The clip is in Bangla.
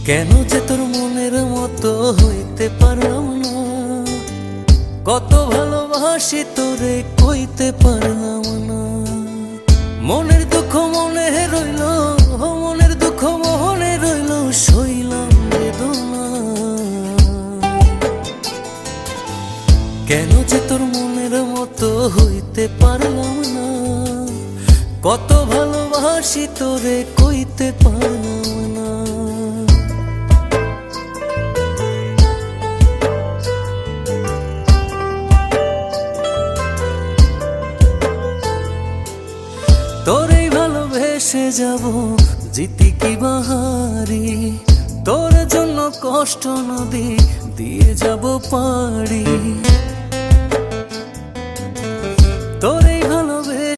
কেন যে তোর মনের মতো হইতে পারলাম না, কত ভালোবাসি তোরে কইতে পারলাম না। মনের দুঃখ মনে রইল, মনের দুঃখ মনে রইল, সইলাম বেদনা। কেন যে তোর মনের মতো হইতে পারলাম না, কত ভালোবাসি তোরে কইতে পারলাম না। তোরেই ভালোবেসে যাব জিতি কি বাহারি, তোর জন্য কষ্ট নদী দিয়ে যাব পাড়ি।